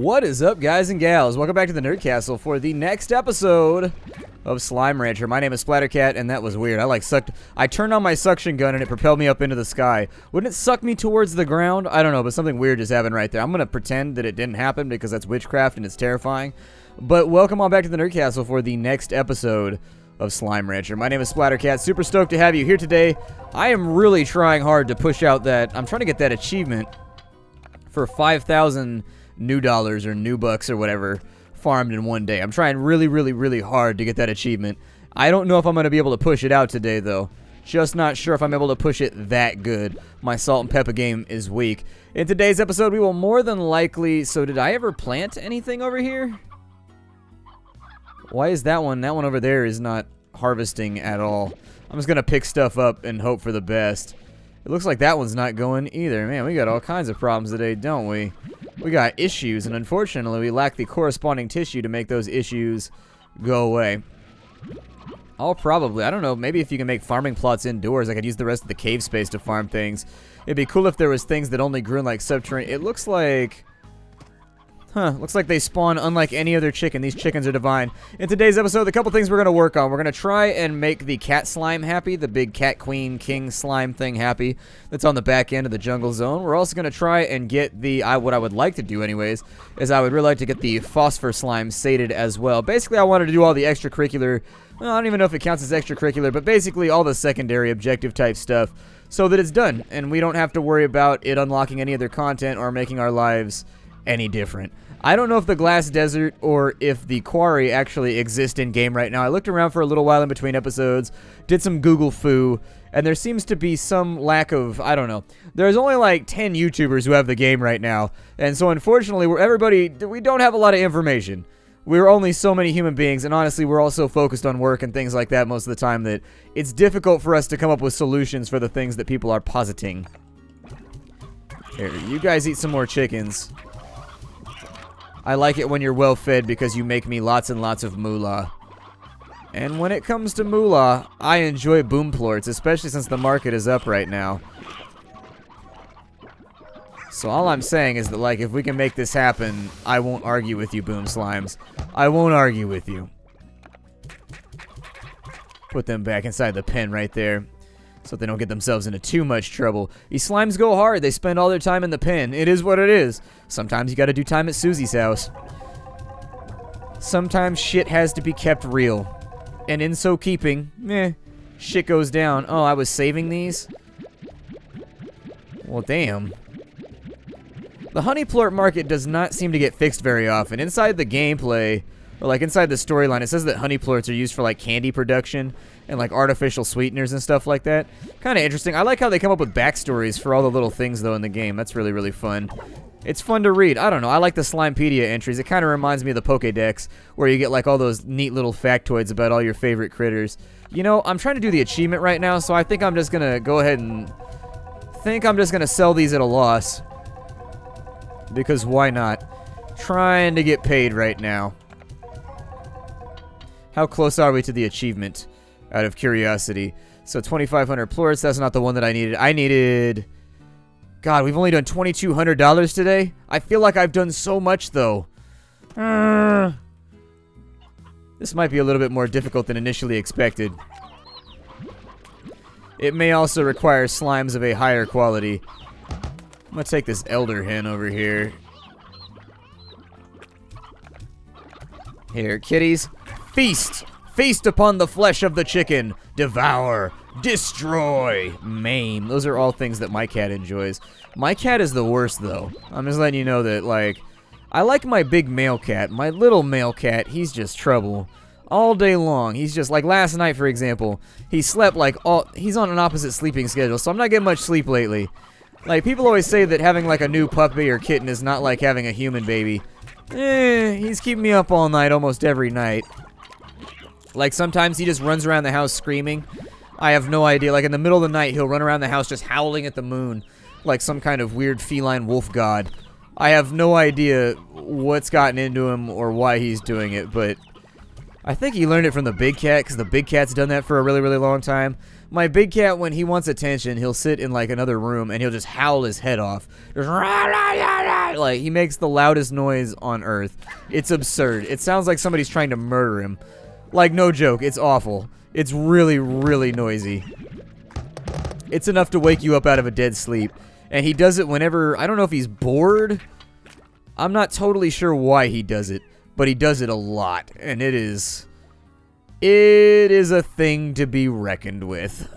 What is up, guys and gals? Welcome back to the Nerd Castle for the next episode of Slime Rancher. My name is Splattercat, and that was weird. I turned on my suction gun, and it propelled me up into the sky. Wouldn't it suck me towards the ground? I don't know, but something weird just happened right there. I'm gonna pretend that it didn't happen because that's witchcraft and it's terrifying. But welcome on back to the Nerd Castle for the next episode of Slime Rancher. My name is Splattercat. Super stoked to have you here today. I am really trying hard to push out that. I'm trying to get that achievement for 5,000 new dollars or new bucks or whatever farmed in one day. I'm trying really hard to get that achievement. I don't know if I'm going to be able to push it out today, though. Just not sure if I'm able to push it that good. My salt and pepper game is weak. In today's episode, we will more than likely... So did I ever plant anything over here? Why is that one? That one over there is not harvesting at all. I'm just going to pick stuff up and hope for the best. It looks like that one's not going either. Man, we got all kinds of problems today, don't we? We got issues, and unfortunately, we lack the corresponding tissue to make those issues go away. I'll probably, I don't know, maybe if you can make farming plots indoors, I could use the rest of the cave space to farm things. It'd be cool if there was things that only grew in, like, subterranean. It looks like... looks like they spawn unlike any other chicken. These chickens are divine. In today's episode, the couple things we're going to work on. We're going to try and make the cat slime happy, the big cat queen king slime thing happy that's on the back end of the jungle zone. We're also going to try and get the, what I would like to do anyways, is I would really like to get the phosphor slime sated as well. Basically, I wanted to do all the extracurricular, well, I don't even know if it counts as extracurricular, but basically all the secondary objective type stuff so that it's done, and we don't have to worry about it unlocking any other content or making our lives any different. I don't know if the glass desert or if the quarry actually exist in game right now. I looked around for a little while in between episodes, did some Google foo, and there seems to be some lack of, I don't know. There's only like 10 YouTubers who have the game right now, and so unfortunately we don't have a lot of information. We're only so many human beings, and honestly we're all so focused on work and things like that most of the time that it's difficult for us to come up with solutions for the things that people are positing. Here, you guys eat some more chickens. I like it when you're well fed because you make me lots and lots of moolah. And when it comes to moolah, I enjoy boom plorts, especially since the market is up right now. So all I'm saying is that, like, if we can make this happen, I won't argue with you, boom slimes. I won't argue with you. Put them back inside the pen right there, so they don't get themselves into too much trouble. These slimes go hard. They spend all their time in the pen. It is what it is. Sometimes you gotta do time at Susie's house. Sometimes shit has to be kept real. And in so keeping, shit goes down. Oh, I was saving these? Well, damn. The honey plort market does not seem to get fixed very often. Inside the gameplay, or like inside the storyline, it says that honey plorts are used for like candy production and like artificial sweeteners and stuff like that. Kind of interesting. I like how they come up with backstories for all the little things though in the game. That's really fun. It's fun to read. I don't know. I like the Slimepedia entries. It kind of reminds me of the Pokédex where you get like all those neat little factoids about all your favorite critters. You know, I'm trying to do the achievement right now, so I think I'm just going to go ahead and sell these at a loss. Because why not? Trying to get paid right now. How close are we to the achievement, out of curiosity? So 2,500 plorts, that's not the one that I needed. I needed... God, we've only done $2,200 today? I feel like I've done so much, though. This might be a little bit more difficult than initially expected. It may also require slimes of a higher quality. I'm gonna take this elder hen over here. Here, kitties. Feast! Feast upon the flesh of the chicken. Devour. Destroy. Maim. Those are all things that my cat enjoys. My cat is the worst, though. I'm just letting you know that, like, I like my big male cat. My little male cat, he's just trouble. All day long. He's just, like, last night, for example, he slept, like, he's on an opposite sleeping schedule, so I'm not getting much sleep lately. Like, people always say that having, like, a new puppy or kitten is not like having a human baby. He's keeping me up all night, almost every night. Like, sometimes he just runs around the house screaming. I have no idea. Like, in the middle of the night, he'll run around the house just howling at the moon. Like some kind of weird feline wolf god. I have no idea what's gotten into him or why he's doing it, but... I think he learned it from the big cat, because the big cat's done that for a really long time. My big cat, when he wants attention, he'll sit in, like, another room, and he'll just howl his head off. Just... like he makes the loudest noise on earth. It's absurd. It sounds like somebody's trying to murder him. Like, no joke, it's awful. It's really, really noisy. It's enough to wake you up out of a dead sleep. And he does it whenever, I don't know if he's bored. I'm not totally sure why he does it, but he does it a lot. And it is a thing to be reckoned with.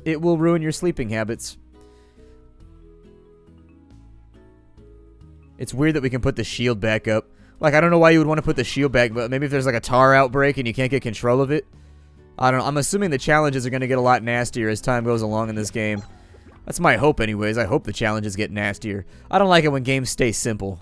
It will ruin your sleeping habits. It's weird that we can put the shield back up. Like, I don't know why you would want to put the shield back, but maybe if there's like a tar outbreak and you can't get control of it. I don't know. I'm assuming the challenges are going to get a lot nastier as time goes along in this game. That's my hope anyways. I hope the challenges get nastier. I don't like it when games stay simple.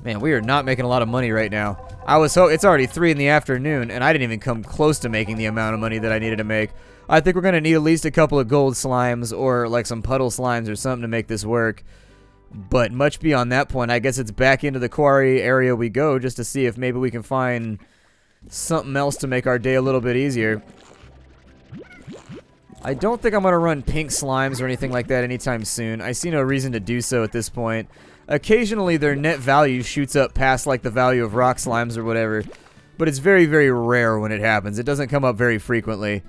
Man, we are not making a lot of money right now. It's already 3 in the afternoon, and I didn't even come close to making the amount of money that I needed to make. I think we're going to need at least a couple of gold slimes or like some puddle slimes or something to make this work. But much beyond that point, I guess it's back into the quarry area we go just to see if maybe we can find something else to make our day a little bit easier. I don't think I'm going to run pink slimes or anything like that anytime soon. I see no reason to do so at this point. Occasionally their net value shoots up past like the value of rock slimes or whatever. But it's very, very rare when it happens. It doesn't come up very frequently.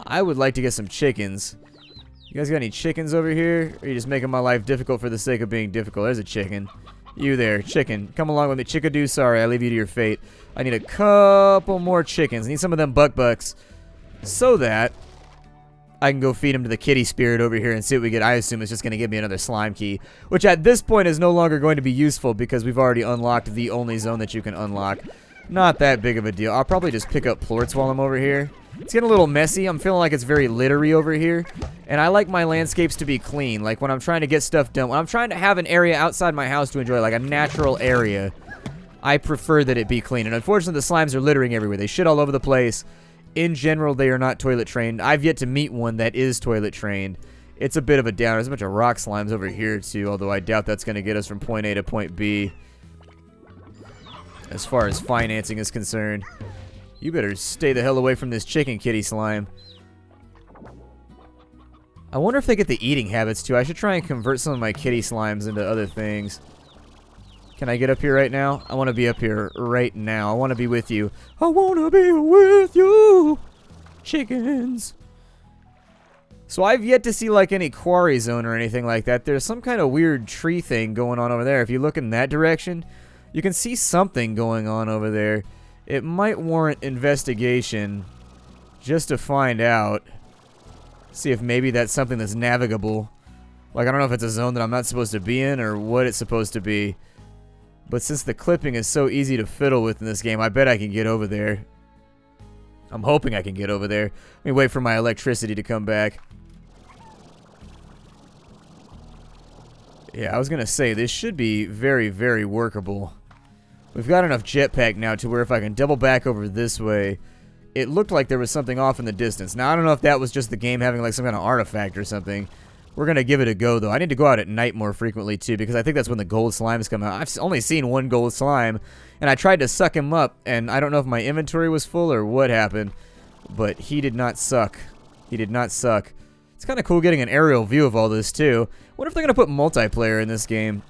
I would like to get some chickens. You guys got any chickens over here? Or are you just making my life difficult for the sake of being difficult? There's a chicken. You there, chicken. Come along with me. Chickadoo, sorry, I leave you to your fate. I need a couple more chickens. I need some of them bucks so that I can go feed them to the kitty spirit over here and see what we get. I assume it's just going to give me another slime key, which at this point is no longer going to be useful because we've already unlocked the only zone that you can unlock. Not that big of a deal. I'll probably just pick up plorts while I'm over here. It's getting a little messy. I'm feeling like it's very littery over here. And I like my landscapes to be clean. Like when I'm trying to get stuff done. When I'm trying to have an area outside my house to enjoy, like a natural area, I prefer that it be clean. And unfortunately, the slimes are littering everywhere. They shit all over the place. In general, they are not toilet trained. I've yet to meet one that is toilet trained. It's a bit of a downer. There's a bunch of rock slimes over here too, although I doubt that's going to get us from point A to point B. As far as financing is concerned. You better stay the hell away from this chicken kitty slime. I wonder if they get the eating habits too. I should try and convert some of my kitty slimes into other things. Can I get up here right now? I want to be up here right now. I want to be with you. I want to be with you. Chickens. So I've yet to see like any quarry zone or anything like that. There's some kind of weird tree thing going on over there. If you look in that direction, you can see something going on over there. It might warrant investigation just to find out. See if maybe that's something that's navigable. Like, I don't know if it's a zone that I'm not supposed to be in or what it's supposed to be. But since the clipping is so easy to fiddle with in this game, I bet I can get over there. I'm hoping I can get over there. Let me wait for my electricity to come back. Yeah, I was going to say, this should be very, very workable. We've got enough jetpack now to where if I can double back over this way, it looked like there was something off in the distance. Now, I don't know if that was just the game having like some kind of artifact or something. We're going to give it a go, though. I need to go out at night more frequently, too, because I think that's when the gold slimes come out. I've only seen one gold slime, and I tried to suck him up, and I don't know if my inventory was full or what happened, but he did not suck. He did not suck. It's kind of cool getting an aerial view of all this, too. What if they're going to put multiplayer in this game?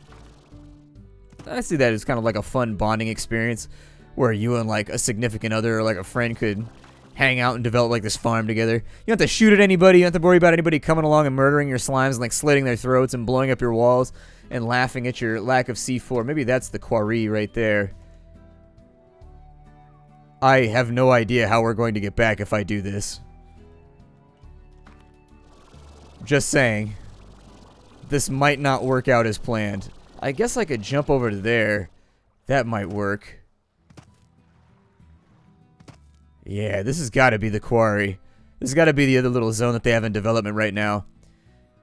I see that as kind of like a fun bonding experience where you and like a significant other or like a friend could hang out and develop like this farm together. You don't have to shoot at anybody. You don't have to worry about anybody coming along and murdering your slimes and like slitting their throats and blowing up your walls and laughing at your lack of C4. Maybe that's the quarry right there. I have no idea how we're going to get back if I do this. Just saying. This might not work out as planned. I guess I could jump over to there. That might work. Yeah, this has got to be the quarry. This has got to be the other little zone that they have in development right now.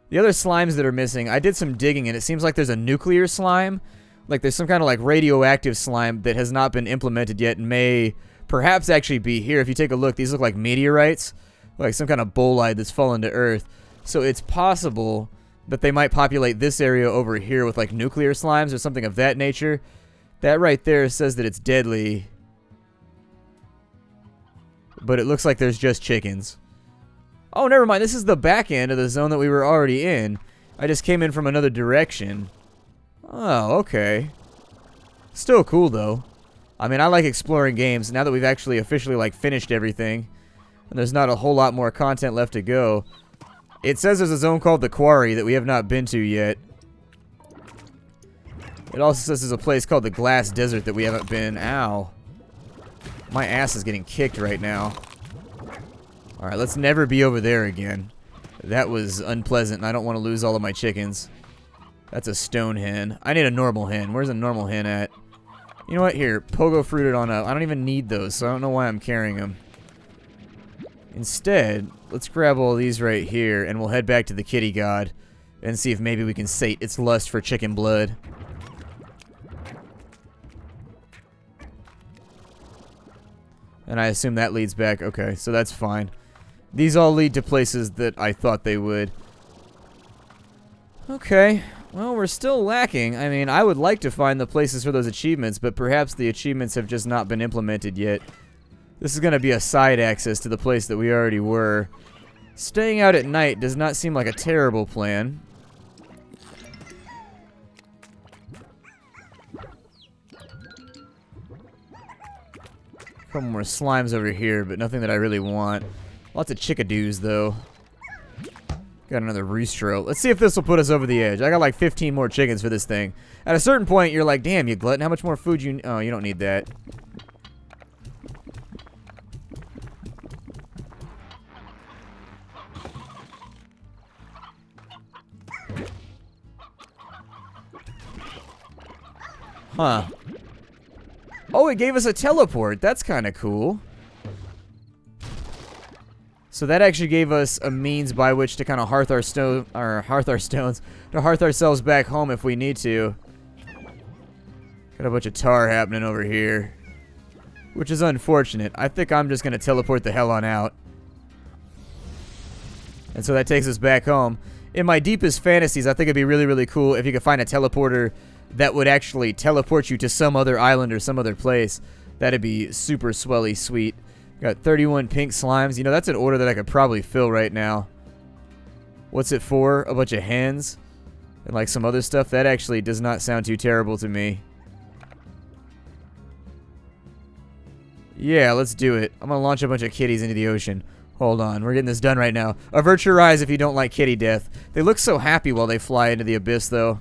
The other slimes that are missing, I did some digging and it seems like there's a nuclear slime. Like there's some kind of like radioactive slime that has not been implemented yet and may perhaps actually be here. If you take a look, these look like meteorites. Like some kind of bolide that's fallen to Earth. So it's possible that they might populate this area over here with like nuclear slimes or something of that nature. That right there says that it's deadly. But it looks like there's just chickens. Oh, never mind. This is the back end of the zone that we were already in. I just came in from another direction. Oh, okay. Still cool, though. I mean, I like exploring games. Now that we've actually officially, like, finished everything, and there's not a whole lot more content left to go. It says there's a zone called the Quarry that we have not been to yet. It also says there's a place called the Glass Desert that we haven't been. Ow. My ass is getting kicked right now. Alright, let's never be over there again. That was unpleasant, and I don't want to lose all of my chickens. That's a stone hen. I need a normal hen. Where's a normal hen at? You know what? Here, pogo fruited on up. I don't even need those, so I don't know why I'm carrying them. Instead, let's grab all these right here, and we'll head back to the kitty god and see if maybe we can sate its lust for chicken blood. And I assume that leads back. Okay, so that's fine. These all lead to places that I thought they would. Okay, well, we're still lacking. I mean, I would like to find the places for those achievements, but perhaps the achievements have just not been implemented yet. This is going to be a side access to the place that we already were. Staying out at night does not seem like a terrible plan. Couple more slimes over here, but nothing that I really want. Lots of chickadoos, though. Got another roostro. Let's see if this will put us over the edge. I got like 15 more chickens for this thing. At a certain point, you're like, damn, you glutton, how much more food you... Oh, you don't need that. Huh. Oh, it gave us a teleport. That's kind of cool. So that actually gave us a means by which to kind of hearth ourselves back home if we need to. Got a bunch of tar happening over here, which is unfortunate. I think I'm just gonna teleport the hell on out. And so that takes us back home. In my deepest fantasies, I think it'd be really, really cool if you could find a teleporter that would actually teleport you to some other island or some other place. That'd be super swelly sweet. Got 31 pink slimes. You know, that's an order that I could probably fill right now. What's it for? A bunch of hens? And like some other stuff? That actually does not sound too terrible to me. Yeah, let's do it. I'm gonna launch a bunch of kitties into the ocean. Hold on, we're getting this done right now. Avert your eyes if you don't like kitty death. They look so happy while they fly into the abyss, though.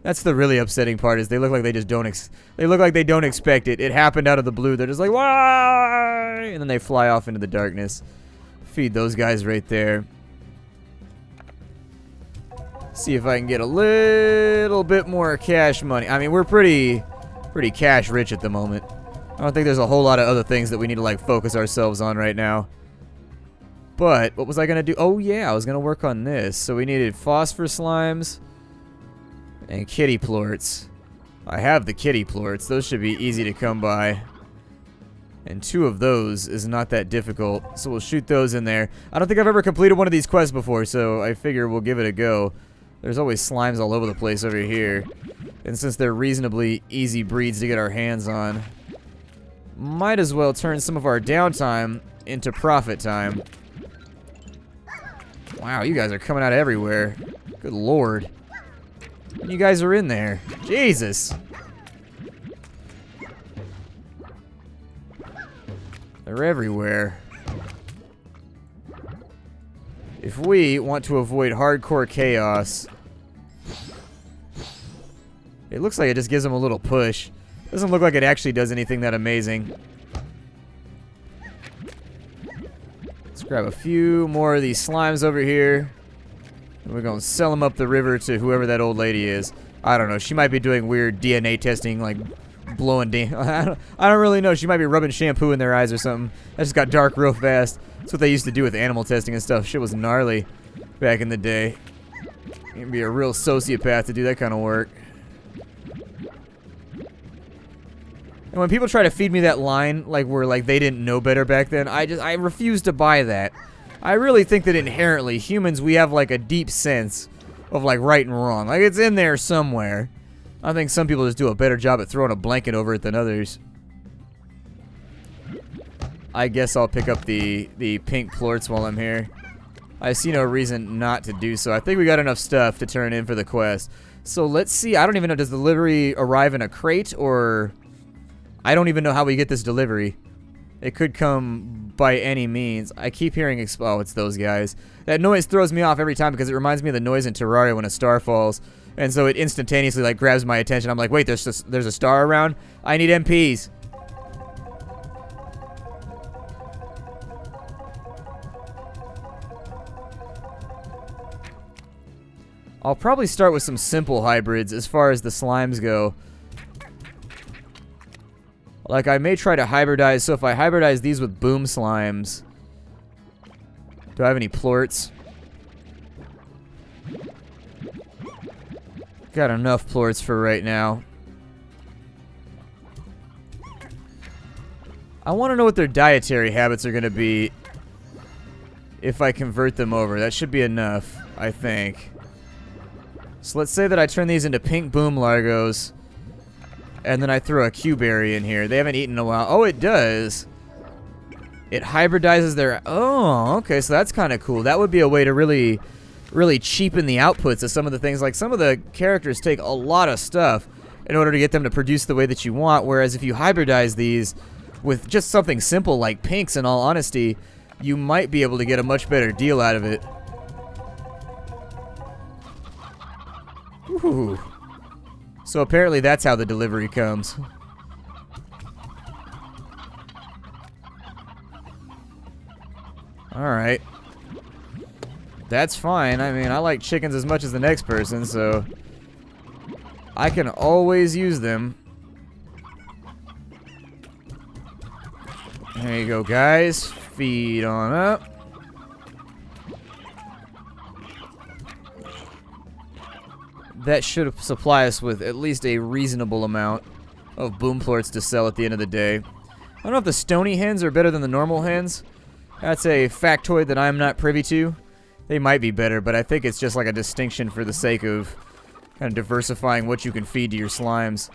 That's the really upsetting part, is they look like they just don't expect it. It happened out of the blue. They're just like, why? And then they fly off into the darkness. Feed those guys right there. See if I can get a little bit more cash money. I mean, we're pretty cash rich at the moment. I don't think there's a whole lot of other things that we need to like focus ourselves on right now. But what was I gonna do? Oh yeah, I was gonna work on this. So we needed phosphor slimes and kitty plorts. I have the kitty plorts. Those should be easy to come by. And 2 of those is not that difficult. So we'll shoot those in there. I don't think I've ever completed one of these quests before, so I figure we'll give it a go. There's always slimes all over the place over here. And since they're reasonably easy breeds to get our hands on, might as well turn some of our downtime into profit time. Wow, you guys are coming out everywhere. Good lord. And you guys are in there. Jesus. They're everywhere. If we want to avoid hardcore chaos, it looks like it just gives them a little push. Doesn't look like it actually does anything that amazing. Let's grab a few more of these slimes over here. And we're going to sell them up the river to whoever that old lady is. I don't know. She might be doing weird DNA testing, like blowing I don't really know. She might be rubbing shampoo in their eyes or something. That just got dark real fast. That's what they used to do with animal testing and stuff. Shit was gnarly back in the day. You'd be a real sociopath to do that kind of work. And when people try to feed me that line, like they didn't know better back then, I refuse to buy that. I really think that inherently humans, we have like a deep sense of like right and wrong. Like it's in there somewhere. I think some people just do a better job at throwing a blanket over it than others. I guess I'll pick up the pink plorts while I'm here. I see no reason not to do so. I think we got enough stuff to turn in for the quest. So let's see. I don't even know. Does delivery arrive in a crate, or... I don't even know how we get this delivery. It could come by any means. I keep hearing... Oh, it's those guys. That noise throws me off every time because it reminds me of the noise in Terraria when a star falls. And so it instantaneously, like, grabs my attention. I'm like, wait, there's a star around? I need MPs. I'll probably start with some simple hybrids as far as the slimes go. Like, I may try to hybridize, so if I hybridize these with boom slimes... Do I have any plorts? Got enough plorts for right now. I want to know what their dietary habits are going to be if I convert them over. That should be enough, I think. So let's say that I turn these into pink boom largos, and then I throw a Q-berry in here. They haven't eaten in a while. Oh, it does. It hybridizes their... Oh, okay, so that's kind of cool. That would be a way to really cheapen the outputs of some of the things. Like, some of the characters take a lot of stuff in order to get them to produce the way that you want, whereas if you hybridize these with just something simple like pinks, in all honesty, you might be able to get a much better deal out of it. Ooh. So apparently that's how the delivery comes. Alright. That's fine. I mean, I like chickens as much as the next person, so... I can always use them. There you go, guys. Feed on up. That should supply us with at least a reasonable amount of boom plorts to sell at the end of the day. I don't know if the stony hens are better than the normal hens. That's a factoid that I'm not privy to. They might be better, but I think it's just like a distinction for the sake of kind of diversifying what you can feed to your slimes.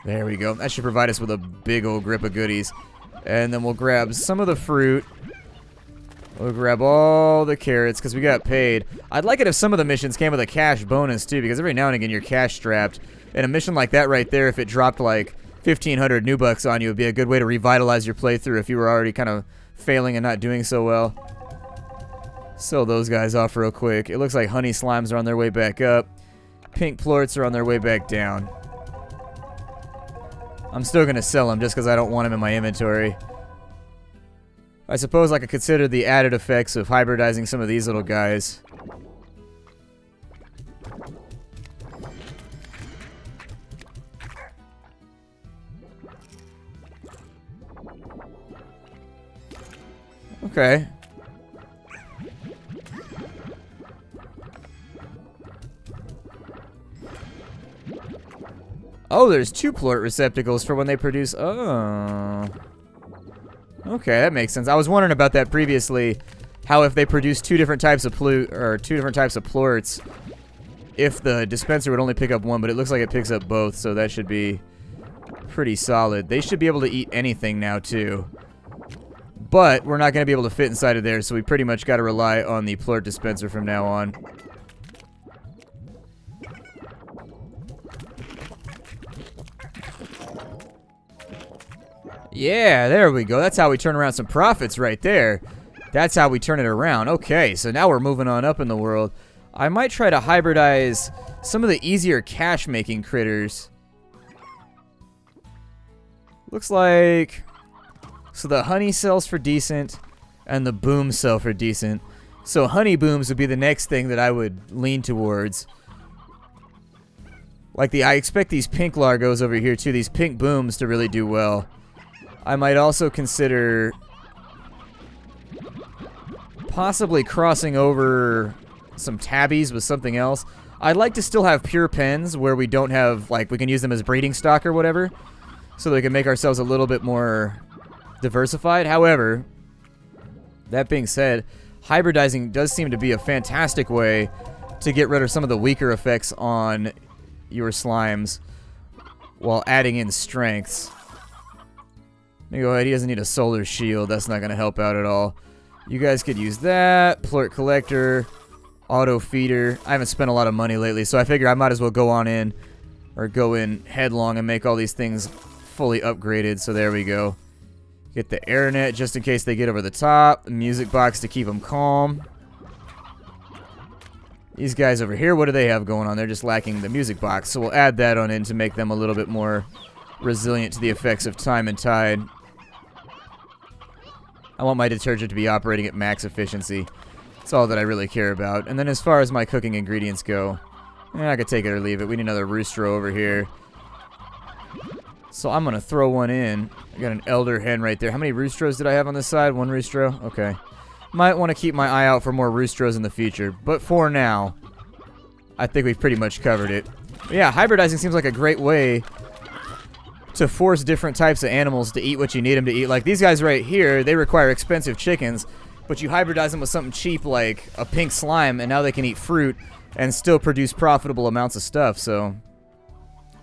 There we go. That should provide us with a big old grip of goodies. And then we'll grab some of the fruit. We'll grab all the carrots because we got paid. I'd like it if some of the missions came with a cash bonus too, because every now and again you're cash strapped. And a mission like that right there, if it dropped like 1,500 new bucks on you, would be a good way to revitalize your playthrough if you were already kind of failing and not doing so well. Sell those guys off real quick. It looks like honey slimes are on their way back up. Pink plorts are on their way back down. I'm still going to sell them just because I don't want them in my inventory. I suppose I could consider the added effects of hybridizing some of these little guys. Okay. Oh, there's 2 plort receptacles for when they produce... Oh... Okay, that makes sense. I was wondering about that previously, how if they produce 2 different types of plorts, if the dispenser would only pick up 1, but it looks like it picks up both, so that should be pretty solid. They should be able to eat anything now too. But we're not going to be able to fit inside of there, so we pretty much got to rely on the plort dispenser from now on. Yeah, there we go. That's how we turn around some profits right there. That's how we turn it around. Okay, so now we're moving on up in the world. I might try to hybridize some of the easier cash-making critters. Looks like... So the honey sells for decent, and the boom sell for decent. So honey booms would be the next thing that I would lean towards. Like I expect these pink largos over here too, these pink booms to really do well. I might also consider possibly crossing over some tabbies with something else. I'd like to still have pure pens where we don't have, like, we can use them as breeding stock or whatever, so that we can make ourselves a little bit more diversified. However, that being said, hybridizing does seem to be a fantastic way to get rid of some of the weaker effects on your slimes while adding in strengths. Let me go ahead. He doesn't need a solar shield. That's not going to help out at all. You guys could use that. Plort collector. Auto feeder. I haven't spent a lot of money lately, so I figure I might as well go on in, or go in headlong and make all these things fully upgraded. So there we go. Get the air net just in case they get over the top. The music box to keep them calm. These guys over here, what do they have going on? They're just lacking the music box, so we'll add that on in to make them a little bit more resilient to the effects of time and tide. I want my detergent to be operating at max efficiency. That's all that I really care about. And then as far as my cooking ingredients go, I could take it or leave it. We need another rooster over here. So I'm going to throw one in. I got an elder hen right there. How many roostros did I have on this side? One roostro? Okay. Might want to keep my eye out for more roostros in the future. But for now, I think we've pretty much covered it. But yeah, hybridizing seems like a great way to force different types of animals to eat what you need them to eat. Like these guys right here, they require expensive chickens, but you hybridize them with something cheap like a pink slime, and now they can eat fruit and still produce profitable amounts of stuff. So,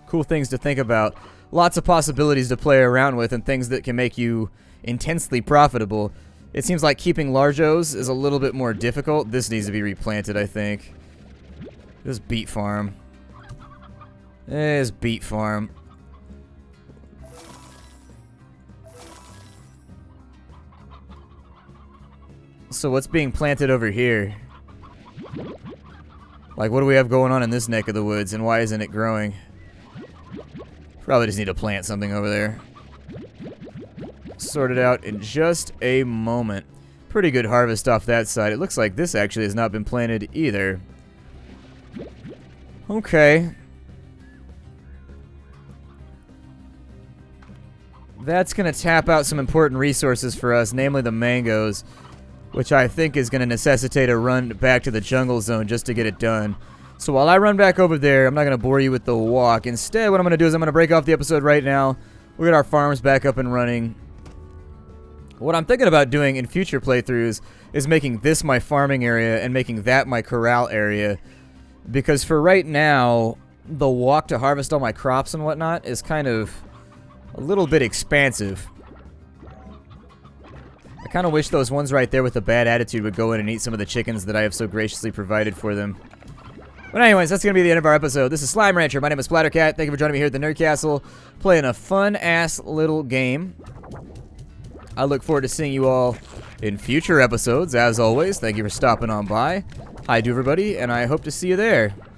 cool things to think about. Lots of possibilities to play around with and things that can make you intensely profitable. It seems like keeping largos is a little bit more difficult. This needs to be replanted, I think. This beet farm. This beet farm. So what's being planted over here? Like, what do we have going on in this neck of the woods, and why isn't it growing? Probably just need to plant something over there. Sort it out in just a moment. Pretty good harvest off that side. It looks like this actually has not been planted either. Okay. That's going to tap out some important resources for us, namely the mangoes, which I think is going to necessitate a run back to the jungle zone just to get it done. So while I run back over there, I'm not going to bore you with the walk. Instead, what I'm going to do is I'm going to break off the episode right now. We'll get our farms back up and running. What I'm thinking about doing in future playthroughs is making this my farming area and making that my corral area. Because for right now, the walk to harvest all my crops and whatnot is kind of a little bit expansive. I kind of wish those ones right there with a bad attitude would go in and eat some of the chickens that I have so graciously provided for them. But anyways, that's going to be the end of our episode. This is Slime Rancher. My name is Splattercat. Thank you for joining me here at the Nerd Castle, playing a fun-ass little game. I look forward to seeing you all in future episodes. As always, thank you for stopping on by. Hi to everybody, and I hope to see you there.